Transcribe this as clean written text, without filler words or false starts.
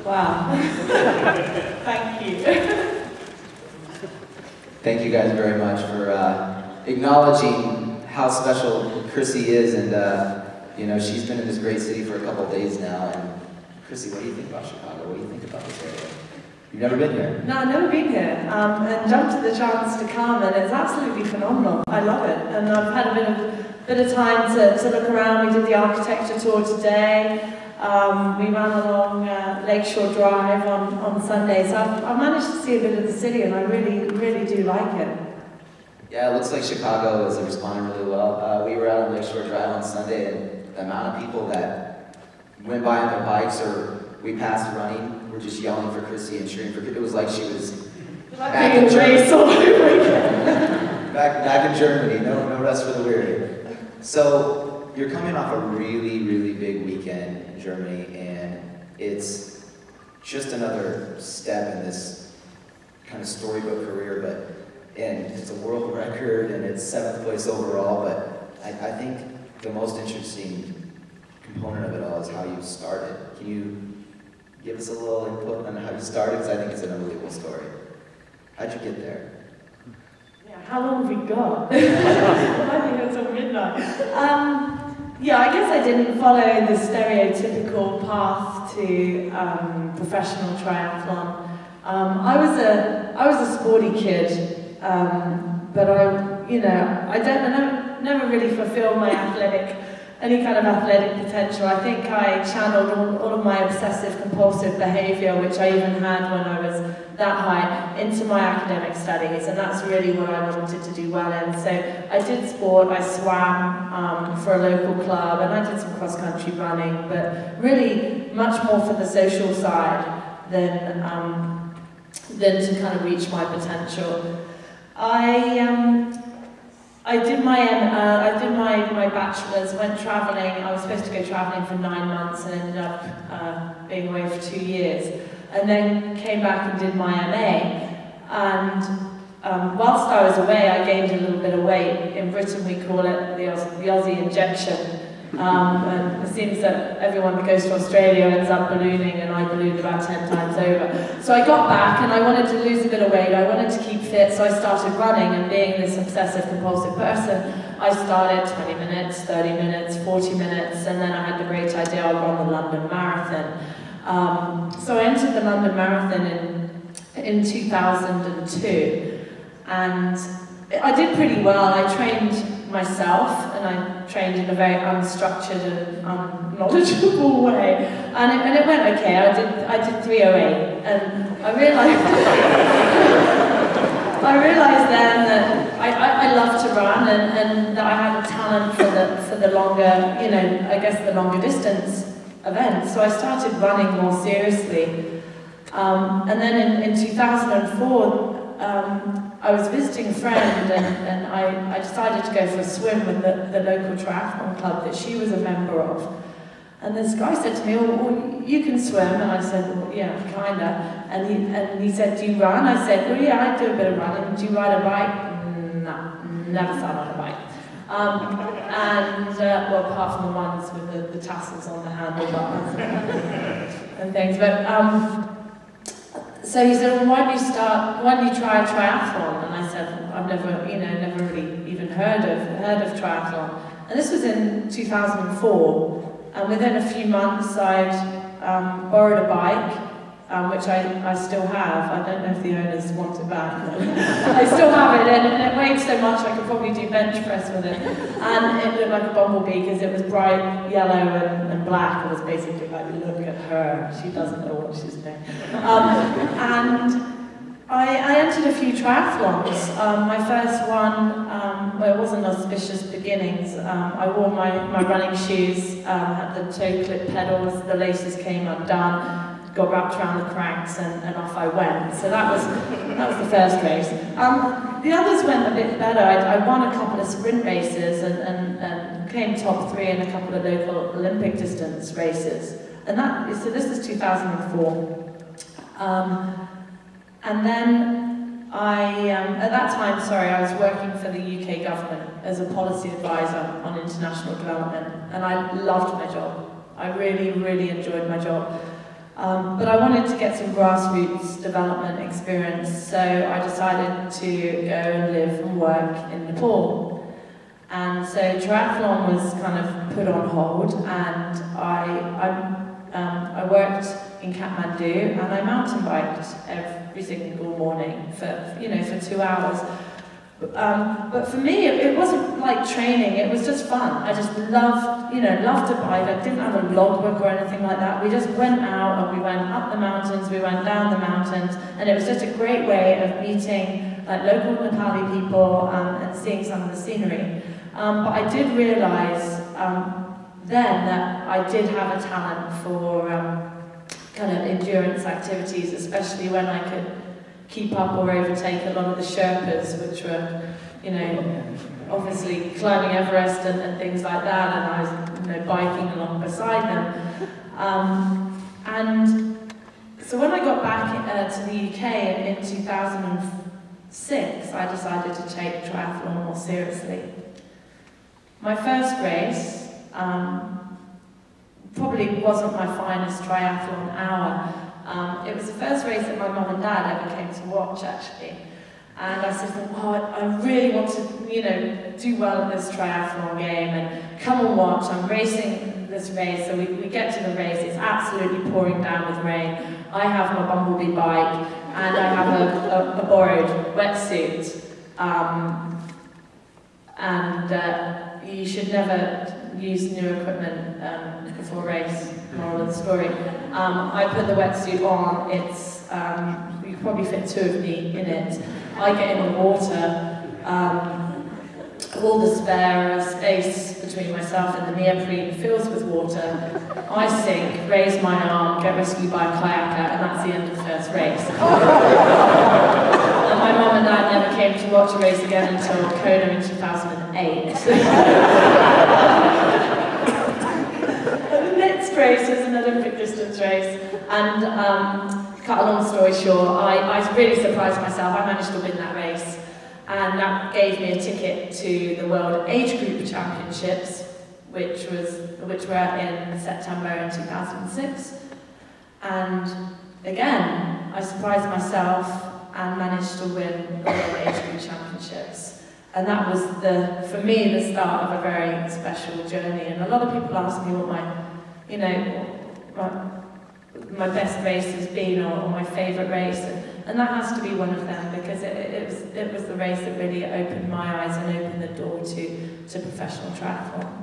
Wow. Thank you. Thank you guys very much for acknowledging how special Chrissie is, and you know, she's been in this great city for a couple days now. And Chrissie, what do you think about Chicago? What do you think about this area? You've never been here? No, I've never been here, and jumped at the chance to come, and it's absolutely phenomenal. I love it, and I've had a bit of time to look around. We did the architecture tour today. We ran along Lakeshore Drive on Sunday, so I've managed to see a bit of the city, and I really, really do like it. Yeah, it looks like Chicago is responding really well. We were out on Lakeshore Drive on Sunday, and the amount of people that went by on their bikes or we passed running were just yelling for Chrissie and cheering for Chrissie. It was like she was back in Germany. All over again. back in Germany, no rest for the weary. So you're coming off a really, really big weekend in Germany, and it's just another step in this kind of storybook career, and it's a world record, and it's 7th place overall, but I think the most interesting component of it all is how you started. Can you give us a little input on how you started? Because I think it's an unbelievable story. How'd you get there? Yeah, how long have we got? I think it's till midnight. Yeah, I guess I didn't follow the stereotypical path to professional triathlon. I was a sporty kid, but I never really fulfilled my any kind of athletic potential. I think I channeled all of my obsessive compulsive behaviour, which I even had when I was that high, into my academic studies, and that's really what I wanted to do well in. So I did sport, I swam for a local club, and I did some cross-country running, but really much more for the social side than to kind of reach my potential. I did my bachelor's, went travelling. I was supposed to go travelling for 9 months and ended up being away for 2 years. And then came back and did my MA. And whilst I was away, I gained a little bit of weight. In Britain, we call it the Aussie injection. And it seems that everyone that goes to Australia ends up ballooning, and I ballooned about 10 times over. So I got back and I wanted to lose a bit of weight. I wanted to keep fit, so I started running, and being this obsessive compulsive person, I started 20 minutes, 30 minutes, 40 minutes, and then I had the great idea I'd run the London Marathon. So I entered the London Marathon in 2002, and I did pretty well. I trained myself, and I trained in a very unstructured and unknowledgeable way, and it went okay. I did 3:08, and I realized then that I love to run, and that I had a talent for the longer, I guess the longer distance events. So I started running more seriously, and then in 2004. I was visiting a friend, and I decided to go for a swim with the local triathlon club that she was a member of. And this guy said to me, well, you can swim. And I said, well, yeah, kinda. And he said, do you run? I said, well, yeah, I do a bit of running. Do you ride a bike? No, never sat on a bike. Well, apart from the ones with the tassels on the handlebars and things. But so he said, well, why don't you try a triathlon? And I said, I've never really even heard of triathlon. And this was in 2004. And within a few months, I'd borrowed a bike, which I still have. I don't know if the owners want it back. I still have it, and it weighed so much I could probably do bench press with it. And it looked like a bumblebee because it was bright yellow and black. It was basically like, look at her, she doesn't know what she's doing. And I entered a few triathlons. My first one, well, it wasn't auspicious beginnings. I wore my running shoes, had the toe clip pedals, the laces came undone, got wrapped around the cranks, and off I went. So that was the first race. The others went a bit better. I won a couple of sprint races and came top 3 in a couple of local Olympic distance races. So this is 2004. And then at that time, I was working for the UK government as a policy advisor on international development, and I loved my job. I really, really enjoyed my job. But I wanted to get some grassroots development experience, so I decided to go and live and work in Nepal. And so triathlon was kind of put on hold, and I worked in Kathmandu, and I mountain biked every single morning for 2 hours. But for me, it wasn't like training, it was just fun. I just loved to bike. I didn't have a logbook or anything like that. We just went out and we went up the mountains, we went down the mountains, and it was just a great way of meeting like local Nepali people and seeing some of the scenery. But I did realise then that I did have a talent for kind of endurance activities, especially when I could keep up or overtake a lot of the Sherpas, which were, obviously climbing Everest and things like that, and I was, biking along beside them. And so when I got back to the UK in 2006, I decided to take triathlon more seriously. My first race probably wasn't my finest triathlon hour. It was the first race that my mum and dad ever came to watch, actually. And I said to them, I really want to, do well at this triathlon game, and come and watch. I'm racing this race. So we get to the race, it's absolutely pouring down with rain. I have my Bumblebee bike, and I have a borrowed wetsuit. You should never use new equipment before a race, moral of the story. I put the wetsuit on, it's, you could probably fit 2 of me in it. I get in the water, all the spare space between myself and the neoprene fills with water. I sink, raise my arm, get rescued by a kayaker, and that's the end of the first race. And my mum and dad never came to watch a race again until Kona in 2008. The next race was an Olympic distance race, and cut a long story short, I really surprised myself. I managed to win that race, and that gave me a ticket to the World Age Group Championships, which were in September in 2006. And again, I surprised myself and managed to win the World Age Group Championships. And that was, for me, the start of a very special journey. And a lot of people ask me what my best race has been, or my favourite race, and that has to be one of them, because it was the race that really opened my eyes and opened the door to professional triathlon.